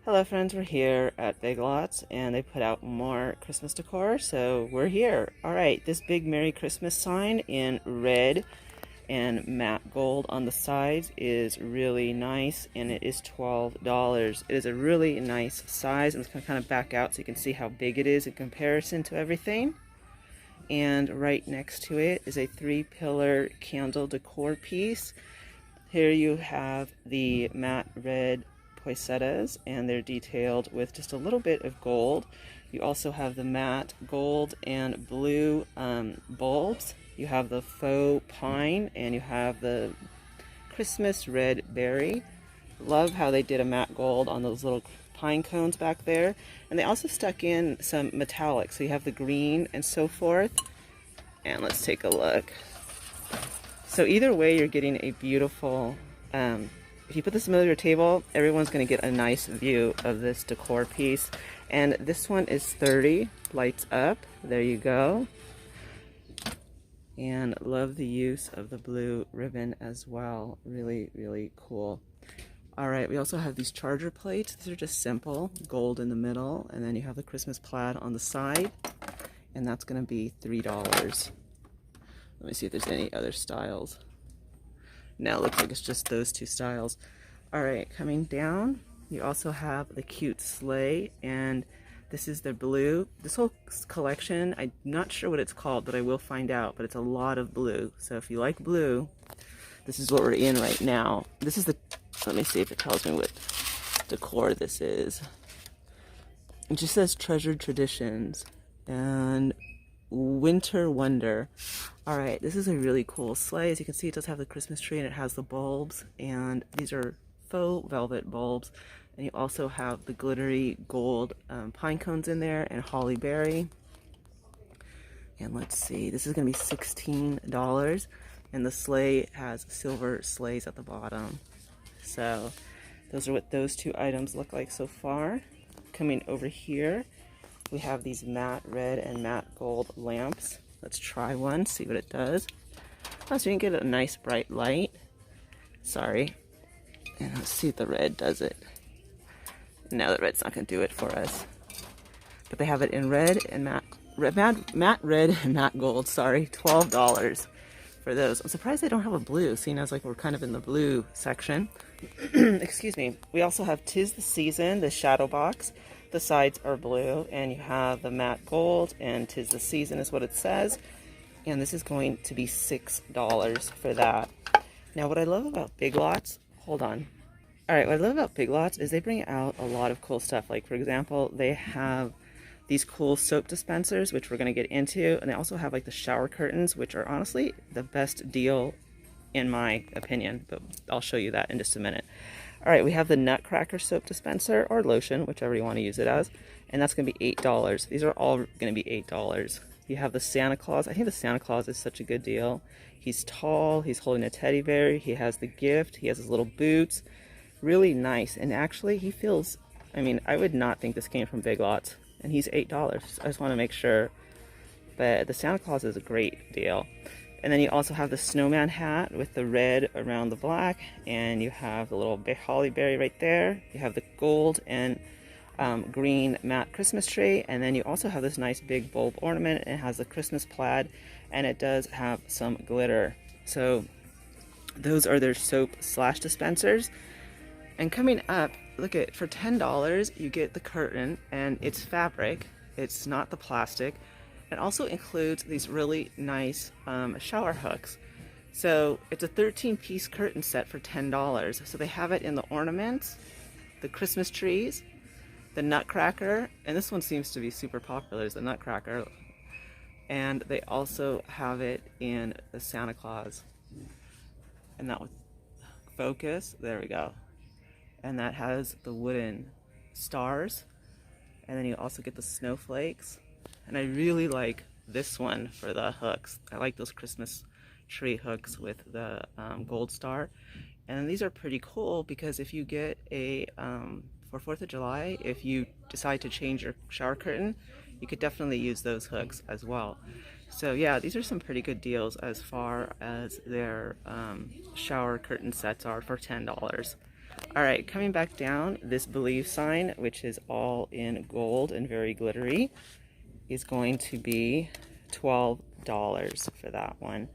Hello friends, we're here at Big Lots and they put out more Christmas decor, so we're here. Alright, this big Merry Christmas sign in red and matte gold on the sides is really nice and it is $12. It is a really nice size. I'm just going to kind of back out so you can see how big it is in comparison to everything. And right next to it is a 3-pillar candle decor piece. Here you have the matte red poinsettias and they're detailed with just a little bit of gold. You also have the matte gold and blue bulbs. You have the faux pine and you have the Christmas red berry. Love how they did a matte gold on those little pine cones back there. And they also stuck in some metallic, so you have the green and so forth. And let's take a look. So either way, you're getting a beautiful, if you put this in the middle of your table, everyone's going to get a nice view of this decor piece. And this one is 30, lights up. There you go. And love the use of the blue ribbon as well. Really, really cool. All right, we also have these charger plates. These are just simple, gold in the middle, and then you have the Christmas plaid on the side, and that's going to be $3. Let me see if there's any other styles. No, it looks like it's just those two styles. All right, coming down, you also have the cute sleigh, and this is the blue. This whole collection, I'm not sure what it's called, but I will find out, but it's a lot of blue. So if you like blue, this is what we're in right now. This is the, let me see if it tells me what decor this is. It just says Treasured Traditions and Winter Wonder. All right, this is a really cool sleigh. As you can see, it does have the Christmas tree and it has the bulbs, and these are faux velvet bulbs. And you also have the glittery gold pine cones in there and holly berry. And let's see, this is gonna be $16. And the sleigh has silver sleighs at the bottom. So those are what those two items look like so far. Coming over here, we have these matte red and matte gold lamps. Let's try one, see what it does. Oh, so you can get a nice bright light. Sorry. And let's see if the red does it. No, the red's not going to do it for us. But they have it in red and matte red and matte gold. Sorry, $12 for those. I'm surprised they don't have a blue, seeing as like we're kind of in the blue section. Excuse me. We also have 'Tis the Season, the shadow box. The sides are blue, and you have the matte gold, and 'Tis the Season is what it says. And this is going to be $6 for that. Now, what I love about Big Lots, hold on. All right, what I love about Big Lots is they bring out a lot of cool stuff. Like, for example, they have these cool soap dispensers, which we're going to get into. And they also have like the shower curtains, which are honestly the best deal in my opinion. But I'll show you that in just a minute. All right, we have the Nutcracker soap dispenser or lotion, whichever you want to use it as. And that's going to be $8. These are all going to be $8. You have the Santa Claus. I think the Santa Claus is such a good deal. He's tall. He's holding a teddy bear. He has the gift. He has his little boots. Really nice. And actually, he feels, I mean, I would not think this came from Big Lots. And he's $8. I just want to make sure. But the Santa Claus is a great deal. And then you also have the snowman hat with the red around the black. And you have the little holly berry right there. You have the gold and green matte Christmas tree. And then you also have this nice big bulb ornament. It has the Christmas plaid. And it does have some glitter. So those are their soap slash dispensers. And coming up, look at, for $10 you get the curtain, and it's fabric, it's not the plastic. It also includes these really nice shower hooks. So it's a 13-piece curtain set for $10. So they have it in the ornaments, the Christmas trees, the Nutcracker, and this one seems to be super popular, is the Nutcracker. And they also have it in the Santa Claus. And that would focus, there we go. And that has the wooden stars, and then you also get the snowflakes. And I really like this one for the hooks. I like those Christmas tree hooks with the gold star. And these are pretty cool because if you get a for 4th of July, if you decide to change your shower curtain, you could definitely use those hooks as well. So yeah, these are some pretty good deals as far as their shower curtain sets are for $10. All right, coming back down, this Believe sign, which is all in gold and very glittery, is going to be $12 for that one.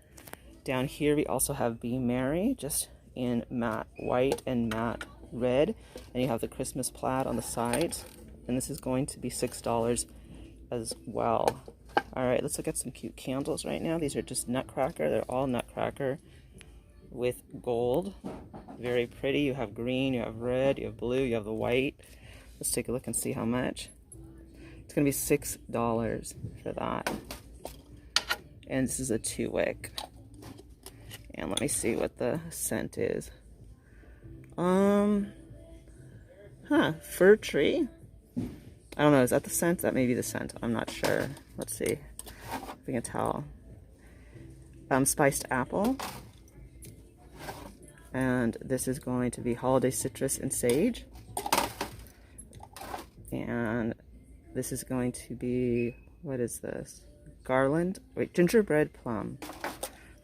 Down here we also have Be Merry, just in matte white and matte red, and you have the Christmas plaid on the sides, and this is going to be $6 as well. All right, let's look at some cute candles right now. These are just Nutcracker. They're all Nutcracker with gold. Very pretty. You have green, you have red, you have blue, you have the white. Let's take a look and see how much. It's going to be $6 for that. And this is a 2-wick. And let me see what the scent is. Fir tree. I don't know, is that the scent? That may be the scent. I'm not sure. Let's see if we can tell. Spiced apple. And this is going to be holiday citrus and sage. And this is going to be, what is this? Garland, wait, gingerbread plum.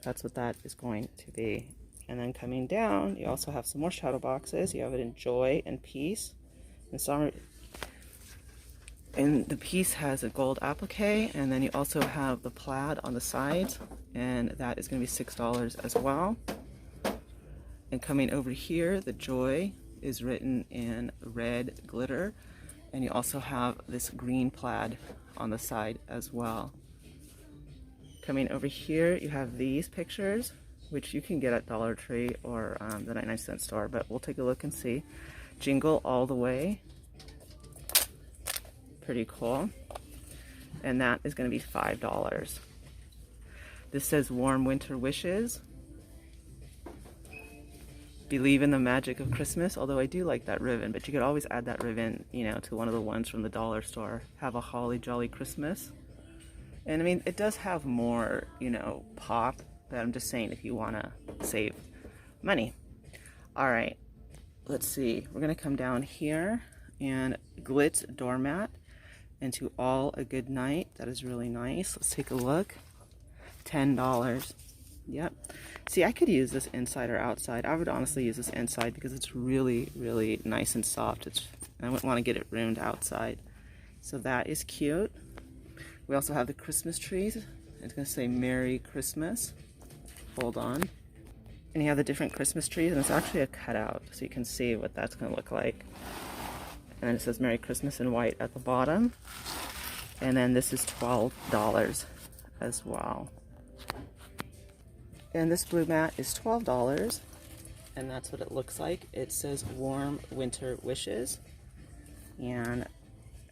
That's what that is going to be. And then coming down, you also have some more shadow boxes. You have it in Joy and Peace. And some, and the piece has a gold applique, and then you also have the plaid on the sides, and that is going to be $6 as well. And coming over here, the Joy is written in red glitter, and you also have this green plaid on the side as well. Coming over here, you have these pictures, which you can get at Dollar Tree or the 99-cent store, but we'll take a look and see. Jingle All the Way. Pretty cool. And that is going to be $5. This says Warm Winter Wishes. Believe in the Magic of Christmas, although I do like that ribbon, but you could always add that ribbon, you know, to one of the ones from the dollar store. Have a holly jolly Christmas. And I mean, it does have more, you know, pop, but I'm just saying if you want to save money. All right, let's see. We're going to come down here and Glitz Doormat into All a Good Night. That is really nice. Let's take a look. $10. Yep. See, I could use this inside or outside. I would honestly use this inside because it's really, really nice and soft. I wouldn't want to get it ruined outside. So that is cute. We also have the Christmas trees. It's going to say Merry Christmas. Hold on. And you have the different Christmas trees, and it's actually a cutout, so you can see what that's going to look like. And then it says Merry Christmas in white at the bottom. And then this is $12 as well. And this blue mat is $12, and that's what it looks like. It says Warm Winter Wishes. And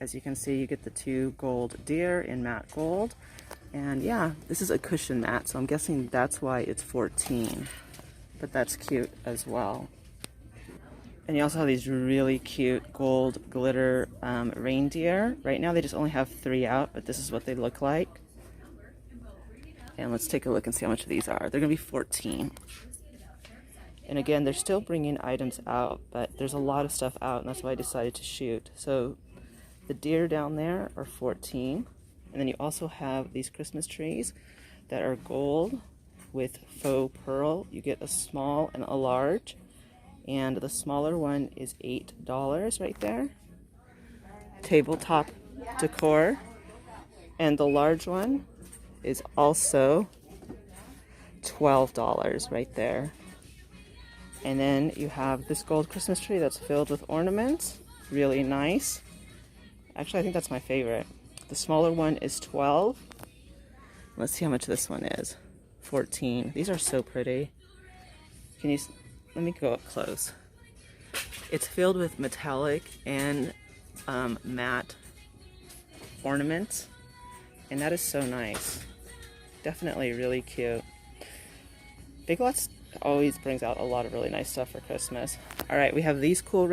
as you can see, you get the 2 gold deer in matte gold. And yeah, this is a cushion mat, so I'm guessing that's why it's $14. But that's cute as well. And you also have these really cute gold glitter reindeer. Right now they just only have 3 out, but this is what they look like. And let's take a look and see how much these are. They're going to be $14. And again, they're still bringing items out, but there's a lot of stuff out, and that's why I decided to shoot. So the deer down there are $14. And then you also have these Christmas trees that are gold with faux pearl. You get a small and a large. And the smaller one is $8 right there. Tabletop decor. And the large one is also $12 right there. And then you have this gold Christmas tree that's filled with ornaments. Really nice. Actually, I think that's my favorite. The smaller one is $12. Let's see how much this one is. $14. These are so pretty. Let me go up close. It's filled with metallic and matte ornaments, and that is so nice. Definitely really cute. Big Lots always brings out a lot of really nice stuff for Christmas. All right, we have these cool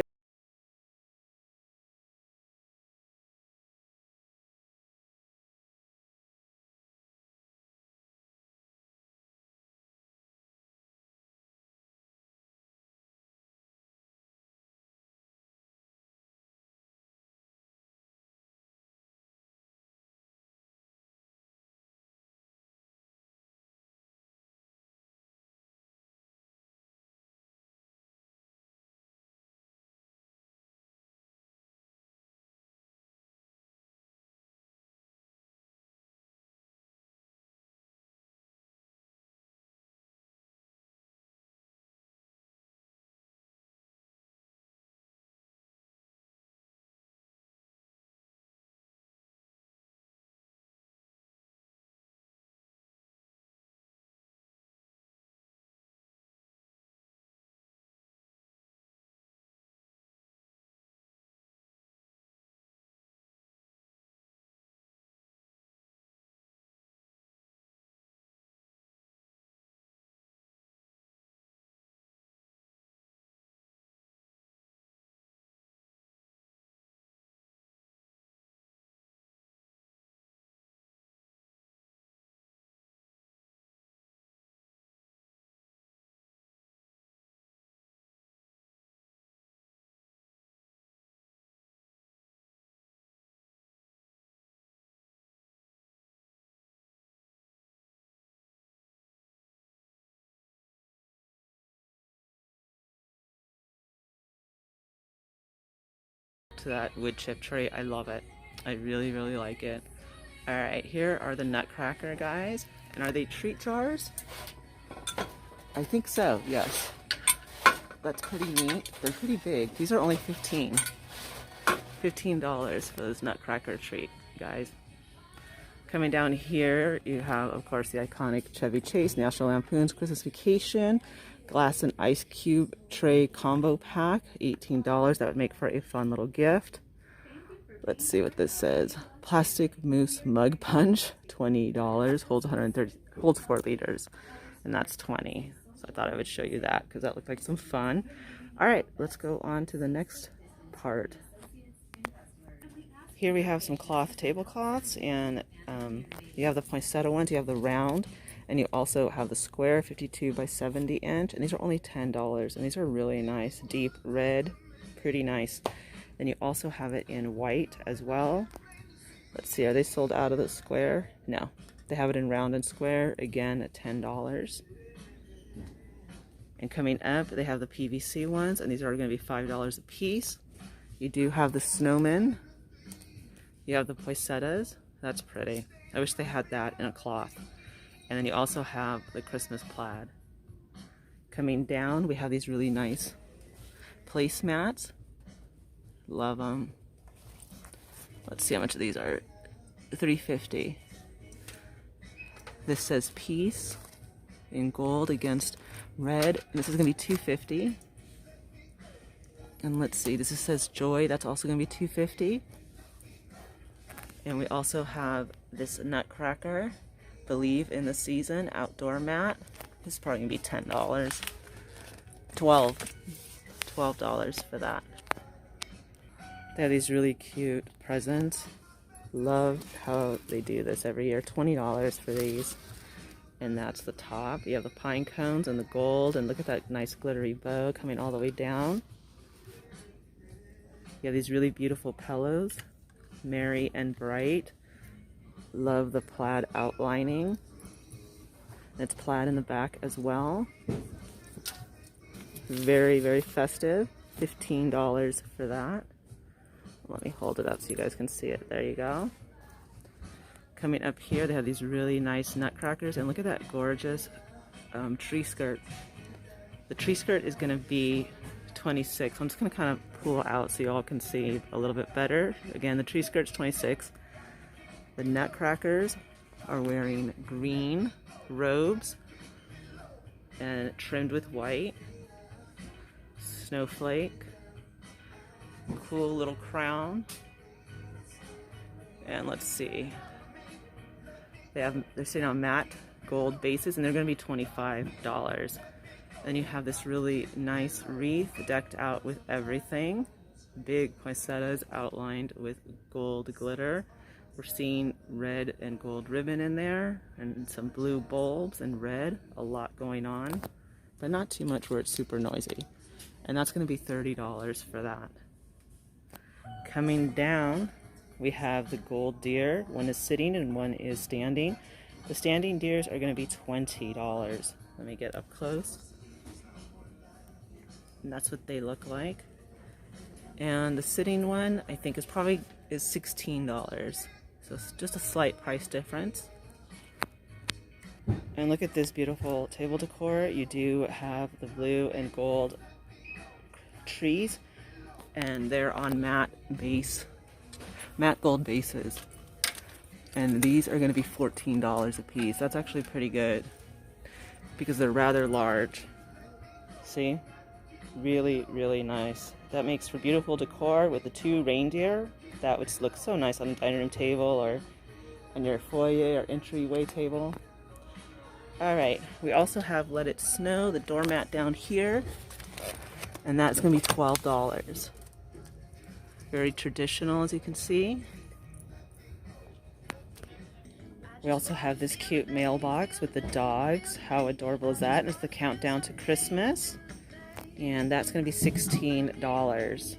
to that wood chip tree. I love it. I really, really like it. All right, here are the Nutcracker guys. And are they treat jars? I think so, yes. That's pretty neat. They're pretty big. These are only $15 for this Nutcracker treat, guys. Coming down here, you have, of course, the iconic Chevy Chase, National Lampoon's Christmas Vacation, glass and ice cube tray combo pack, $18. That would make for a fun little gift. Let's see what this says. Plastic mousse mug punch, $20. Holds 4 liters, and that's $20. So I thought I would show you that because that looked like some fun. All right, let's go on to the next part. Here we have some cloth tablecloths, and you have the poinsettia ones, you have the round, and you also have the square 52 by 70 inch, and these are only $10, and these are really nice, deep red, pretty nice. Then you also have it in white as well. Let's see, are they sold out of the square? No, they have it in round and square, again at $10. And coming up, they have the PVC ones, and these are going to be $5 a piece. You do have the snowmen. You have the poinsettias. That's pretty. I wish they had that in a cloth. And then you also have the Christmas plaid. Coming down, we have these really nice placemats. Love them. Let's see how much of these are. $3.50. This says peace in gold against red. This is going to be $2.50. And let's see, this says joy. That's also going to be $2.50. And we also have this Nutcracker, Believe in the Season outdoor mat. This is probably going to be $10. $12 for that. They have these really cute presents. Love how they do this every year. $20 for these. And that's the top. You have the pine cones and the gold, and look at that nice glittery bow coming all the way down. You have these really beautiful pillows. Merry and bright. Love the plaid outlining. It's plaid in the back as well. Very, very festive. $15 for that. Let me hold it up so you guys can see it. There you go. Coming up here, they have these really nice nutcrackers, and look at that gorgeous tree skirt. The tree skirt is going to be $26. I'm just going to kind of pull out so you all can see a little bit better. Again, the tree skirt's $26. The nutcrackers are wearing green robes and trimmed with white. Snowflake. Cool little crown. And let's see. They're sitting on matte gold bases, and they're going to be $25. Then you have this really nice wreath decked out with everything. Big poinsettias outlined with gold glitter. We're seeing red and gold ribbon in there, and some blue bulbs and red. A lot going on, but not too much where it's super noisy. And that's going to be $30 for that. Coming down, we have the gold deer. One is sitting and one is standing. The standing deers are going to be $20. Let me get up close. And that's what they look like. And the sitting one, I think, is $16. So it's just a slight price difference. And look at this beautiful table decor. You do have the blue and gold trees, and they're on matte gold bases. And these are going to be $14 a piece. That's actually pretty good because they're rather large. See? Really, really nice. That makes for beautiful decor with the 2 reindeer. That would look so nice on the dining room table or on your foyer or entryway table. Alright, we also have Let It Snow, the doormat down here. And that's going to be $12. Very traditional, as you can see. We also have this cute mailbox with the dogs. How adorable is that? And it's the countdown to Christmas. And that's going to be $16.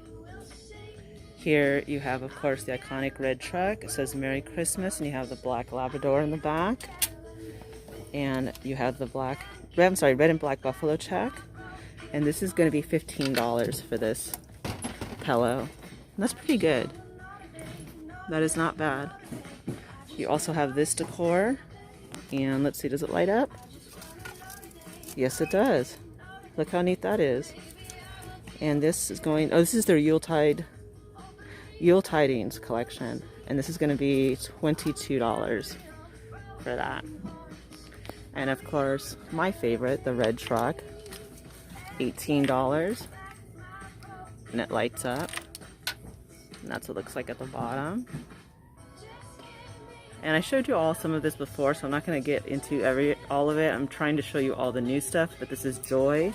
Here you have, of course, the iconic red truck. It says Merry Christmas, and you have the black Labrador in the back. And you have the red and black buffalo check. And this is going to be $15 for this pillow. That's pretty good. That is not bad. You also have this decor. And let's see, does it light up? Yes, it does. Look how neat that is. And this is going, oh, this is their Yuletide Tidings collection. And this is going to be $22 for that. And of course, my favorite, the red truck, $18. And it lights up. And that's what it looks like at the bottom. And I showed you all some of this before, so I'm not going to get into all of it. I'm trying to show you all the new stuff, but this is Joy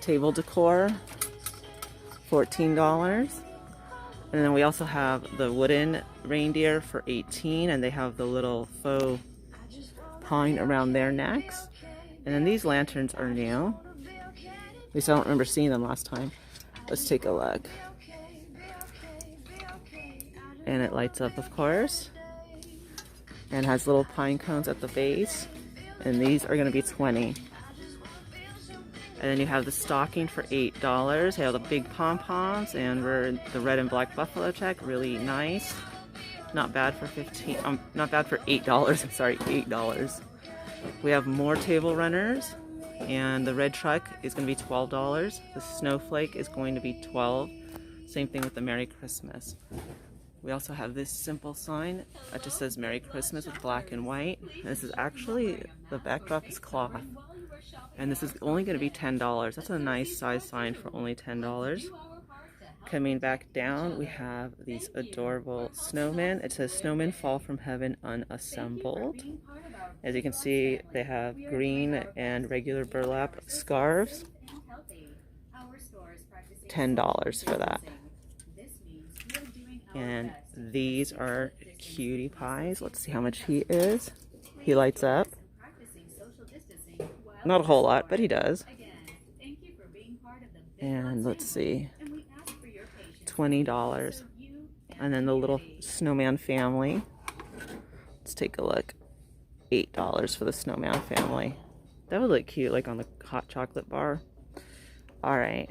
table decor, $14. And then we also have the wooden reindeer for $18, and they have the little faux pine around their necks. And then these lanterns are new. At least I don't remember seeing them last time. Let's take a look. And it lights up, of course. And has little pine cones at the base. And these are going to be $20. And then you have the stocking for $8. They have the big pom-poms, and we're the red and black buffalo check. Really nice. Not bad for not bad for $8. I'm sorry, $8. We have more table runners, and the red truck is going to be $12. The snowflake is going to be $12. Same thing with the Merry Christmas. We also have this simple sign that just says Merry Christmas with black and white. And this is actually, the backdrop is cloth. And this is only going to be $10. That's a nice size sign for only $10. Coming back down, we have these adorable snowmen. It says Snowmen Fall from Heaven Unassembled. As you can see, they have green and regular burlap scarves. $10 for that. And these are cutie pies. Let's see how much he is. He lights up. Not a whole lot, but he does. And let's see, $20. And then the little snowman family. Let's take a look. $8 for the snowman family. That would look cute, like on the hot chocolate bar. All right.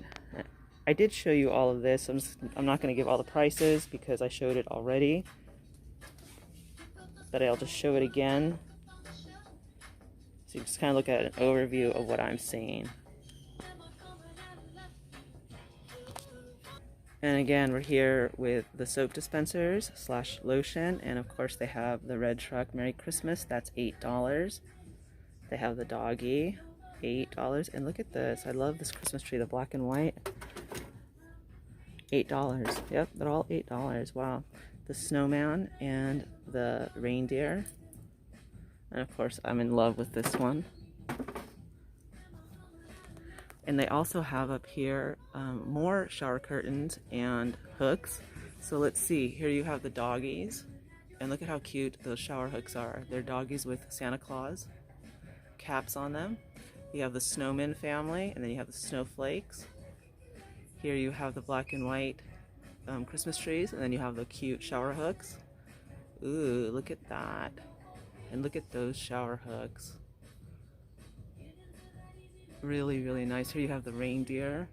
I did show you all of this. I'm not going to give all the prices because I showed it already. But I'll just show it again. So you just kind of look at an overview of what I'm seeing. And again, we're here with the soap dispensers / lotion. And of course they have the red truck Merry Christmas. That's $8. They have the doggy, $8. And look at this. I love this Christmas tree, the black and white. $8. Yep, they're all $8. Wow. The snowman and the reindeer. And of course, I'm in love with this one. And they also have up here more shower curtains and hooks. So let's see. Here you have the doggies. And look at how cute those shower hooks are. They're doggies with Santa Claus caps on them. You have the snowman family, and then you have the snowflakes. Here you have the black and white Christmas trees, and then you have the cute shower hooks. Ooh, look at that. And look at those shower hooks. Really, really nice. Here you have the reindeer,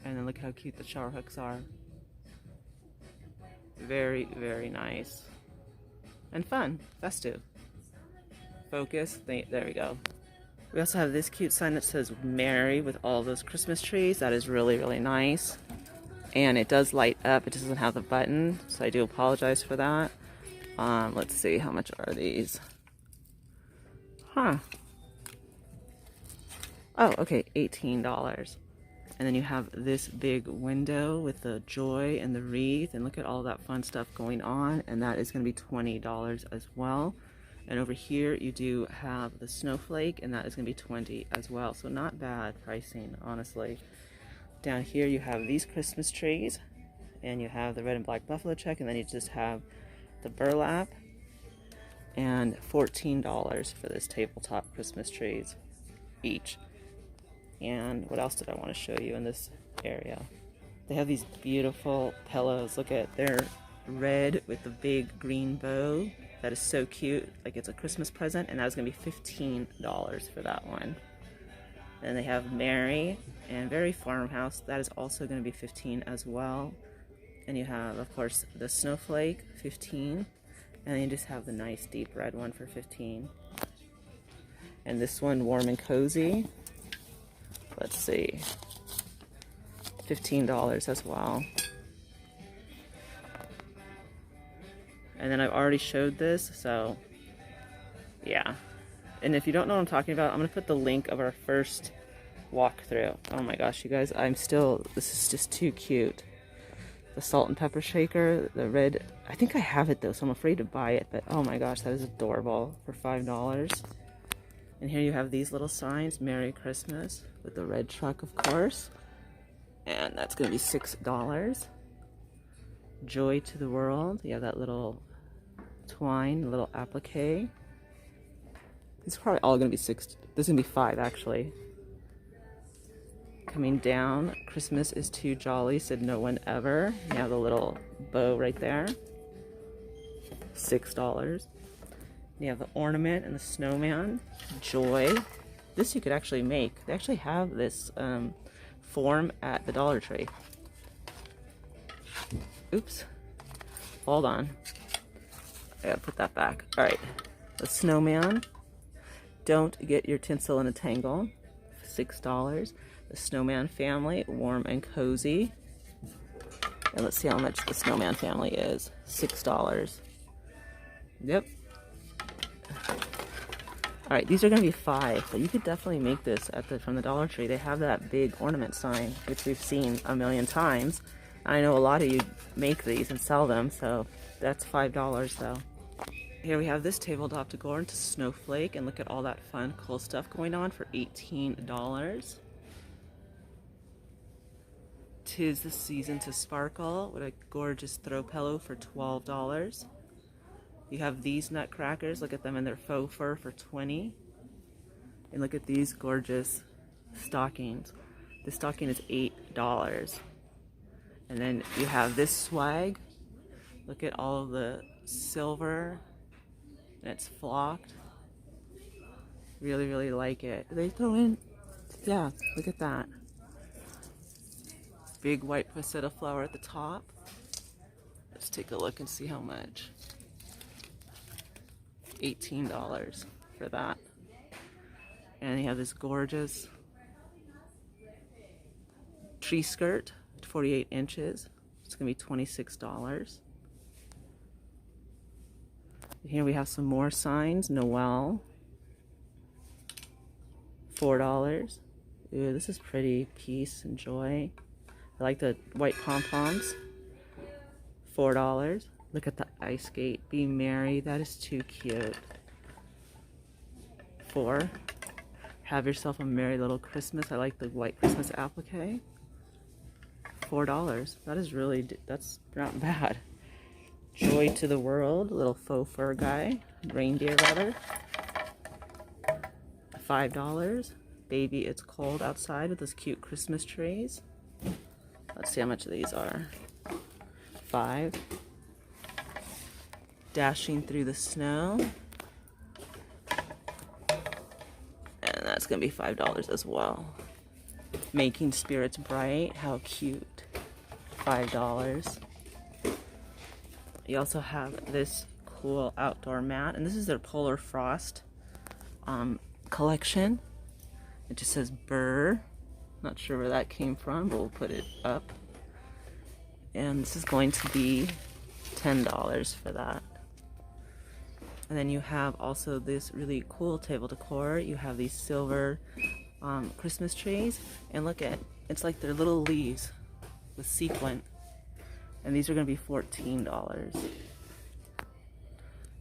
and then look how cute the shower hooks are. Very, very nice. And fun, festive. Focus, there we go. We also have this cute sign that says Merry with all those Christmas trees. That is really, really nice. And it does light up. It doesn't have the button, so I do apologize for that. Let's see, how much are these? Huh. Oh, okay, $18. And then you have this big window with the joy and the wreath, and look at all that fun stuff going on, and that is going to be $20 as well. And over here you do have the snowflake, and that is going to be $20 as well. So not bad pricing, honestly. Down here you have these Christmas trees, and you have the red and black buffalo check, and then you just have the burlap, and $14 for this tabletop Christmas trees each. And what else did I want to show you in this area? They have these beautiful pillows. Look at, they're red with the big green bow. That is so cute, like it's a Christmas present, and that is going to be $15 for that one. Then they have Merry and Very Farmhouse. That is also going to be $15 as well. And you have, of course, the snowflake, 15. And then you just have the nice deep red one for 15. And this one, warm and cozy. Let's see. $15 as well. And then I've already showed this, so yeah. And if you don't know what I'm talking about, I'm gonna put the link of our first walkthrough. Oh my gosh, you guys, this is just too cute. The salt and pepper shaker, the red, I think I have it though, so I'm afraid to buy it, but oh my gosh, that is adorable for $5. And here you have these little signs, Merry Christmas, with the red truck, of course. And that's gonna be $6. Joy to the world, you have that little twine, little applique. These are probably all gonna be $6. This is gonna be $5 actually. Coming down, Christmas is too jolly, said no one ever. You have the little bow right there. $6. You have the ornament and the snowman. Joy. This you could actually make. They actually have this form at the Dollar Tree. Oops. Hold on. I gotta put that back. Alright. The snowman. Don't get your tinsel in a tangle. $6. The snowman family, warm and cozy. And let's see how much the snowman family is. $6. Yep. Alright, these are going to be $5, but you could definitely make this from the Dollar Tree. They have that big ornament sign, which we've seen a million times. I know a lot of you make these and sell them, so that's $5 though. Here we have this tabletop decor into snowflake, and look at all that fun, cool stuff going on for $18. 'Tis the season to sparkle. What a gorgeous throw pillow for $12. You have these nutcrackers. Look at them in their faux fur for $20. And look at these gorgeous stockings. This stocking is $8. And then you have this swag. Look at all of the silver. And it's flocked. Really, really like it. They throw in, yeah, look at that. Big white poinsettia flower at the top. Let's take a look and see how much. $18 for that. And you have this gorgeous tree skirt, 48 inches. It's gonna be $26. Here we have some more signs. Noel, $4. Ooh, this is pretty. Peace and joy. I like the white pom-poms. $4. Look at the ice skate. Be merry. That is too cute. $4. Have yourself a merry little Christmas. I like the white Christmas applique. $4. That is really, that's not bad. Joy to the world. Little faux fur guy. Reindeer rather. $5. Baby, it's cold outside with those cute Christmas trees. Let's see how much these are. $5. Dashing through the snow. And that's gonna be $5 as well. Making spirits bright. How cute. $5. You also have this cool outdoor mat, and this is their Polar Frost collection. It just says Burr. Not sure where that came from, but we'll put it up. And this is going to be $10 for that. And then you have also this really cool table decor. You have these silver Christmas trees, and look at, it's like they're little leaves with sequin. And these are going to be $14.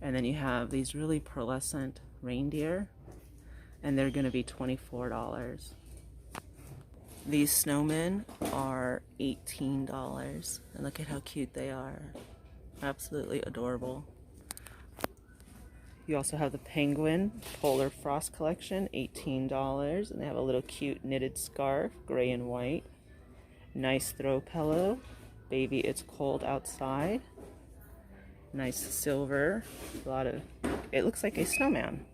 And then you have these really pearlescent reindeer, and they're going to be $24. These snowmen are $18, and look at how cute they are. Absolutely adorable. You also have the Penguin Polar Frost collection, $18, and they have a little cute knitted scarf, gray and white. Nice throw pillow. Baby, it's cold outside. Nice silver. A lot of, it looks like a snowman.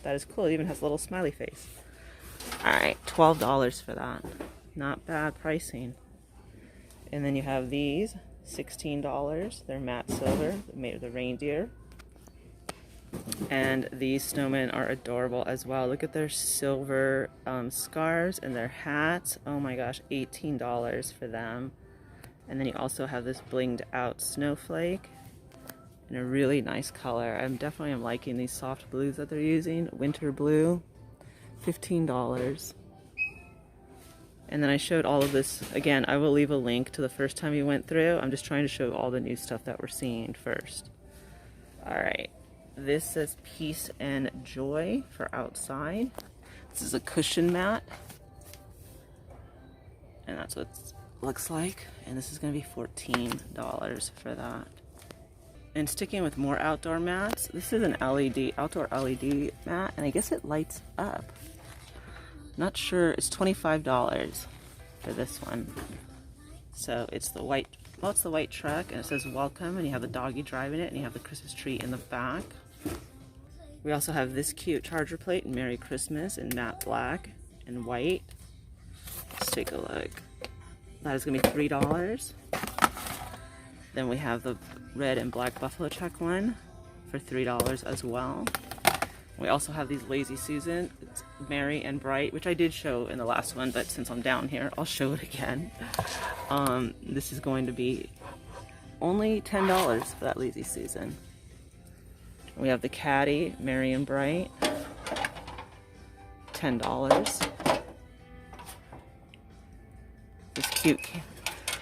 That is cool. It even has a little smiley face. Alright, $12 for that. Not bad pricing. And then you have these $16. They're matte silver, made of the reindeer. And these snowmen are adorable as well. Look at their silver scarves and their hats. Oh my gosh, $18 for them. And then you also have this blinged out snowflake in a really nice color. I'm definitely liking these soft blues that they're using. Winter blue, $15. And then I showed all of this. Again, I will leave a link to the first time you went through. I'm just trying to show all the new stuff that we're seeing first. All right. This says peace and joy for outside. This is a cushion mat. And that's what it looks like. And this is going to be $14 for that. And sticking with more outdoor mats, this is an outdoor LED mat, and I guess it lights up. Not sure, it's $25 for this one. So it's the white, well, it's the white truck, and it says welcome, and you have the doggy driving it, and you have the Christmas tree in the back. We also have this cute charger plate in Merry Christmas in matte black and white. Let's take a look. That is gonna be $3. Then we have the red and black buffalo check one for $3 as well. We also have these Lazy Susan, it's merry and bright, which I did show in the last one, but since I'm down here, I'll show it again. This is going to be only $10 for that Lazy Susan. We have the Caddy, merry and bright, $10. This cute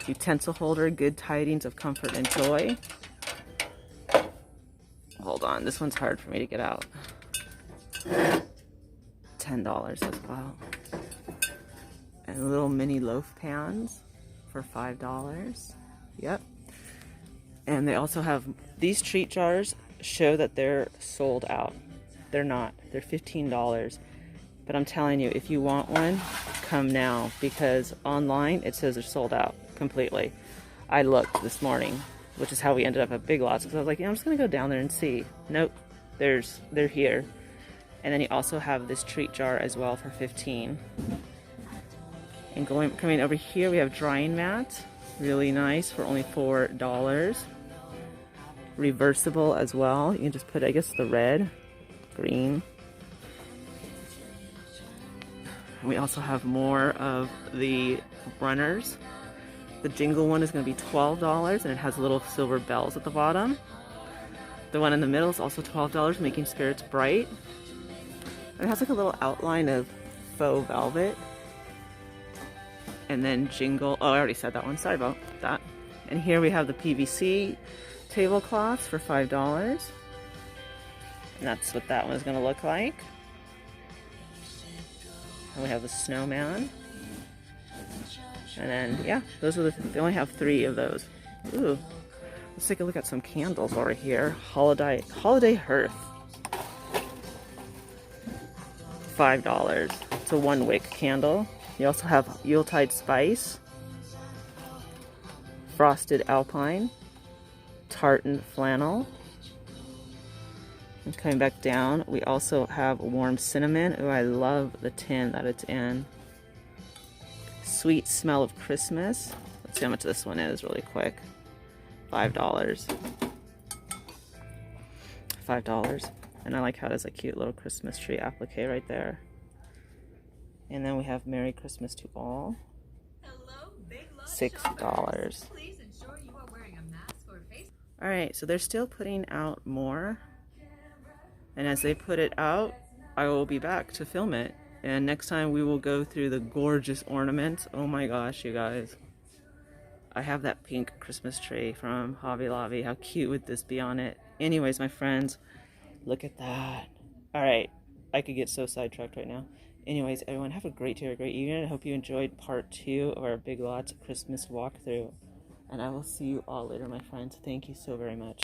utensil holder, good tidings of comfort and joy. Hold on, this one's hard for me to get out. $10 as well. And little mini loaf pans for $5. Yep. And they also have these treat jars, show that they're sold out. They're not. They're $15. But I'm telling you, if you want one, come now, because online it says they're sold out completely. I looked this morning, which is how we ended up at Big Lots, because I was like, yeah, I'm just gonna go down there and see. Nope, they're here. And then you also have this treat jar as well for $15. And coming over here, we have drying mats, really nice, for only $4. Reversible as well. You can just put, I guess, the red, green. And we also have more of the runners. The jingle one is going to be $12, and it has little silver bells at the bottom. The one in the middle is also $12, making spirits bright. And it has like a little outline of faux velvet. And then jingle, oh, I already said that one, sorry about that. And here we have the PVC tablecloths for $5. And that's what that one is going to look like. And we have the snowman. And then, yeah, those are they only have 3 of those. Ooh, let's take a look at some candles over here. Holiday hearth. $5. It's a 1-wick candle. You also have Yuletide spice, frosted alpine, tartan flannel. And coming back down, we also have warm cinnamon. Ooh, I love the tin that it's in. Sweet smell of Christmas. Let's see how much this one is really quick. $5. $5. And I like how it has a cute little Christmas tree applique right there. And then we have Merry Christmas to All. $6. Alright, so they're still putting out more. And as they put it out, I will be back to film it. And next time we will go through the gorgeous ornaments. Oh my gosh, you guys. I have that pink Christmas tree from Hobby Lobby. How cute would this be on it? Anyways, my friends, look at that. Alright, I could get so sidetracked right now. Anyways, everyone, have a great day, a great evening. I hope you enjoyed part 2 of our Big Lots Christmas walkthrough. And I will see you all later, my friends. Thank you so very much.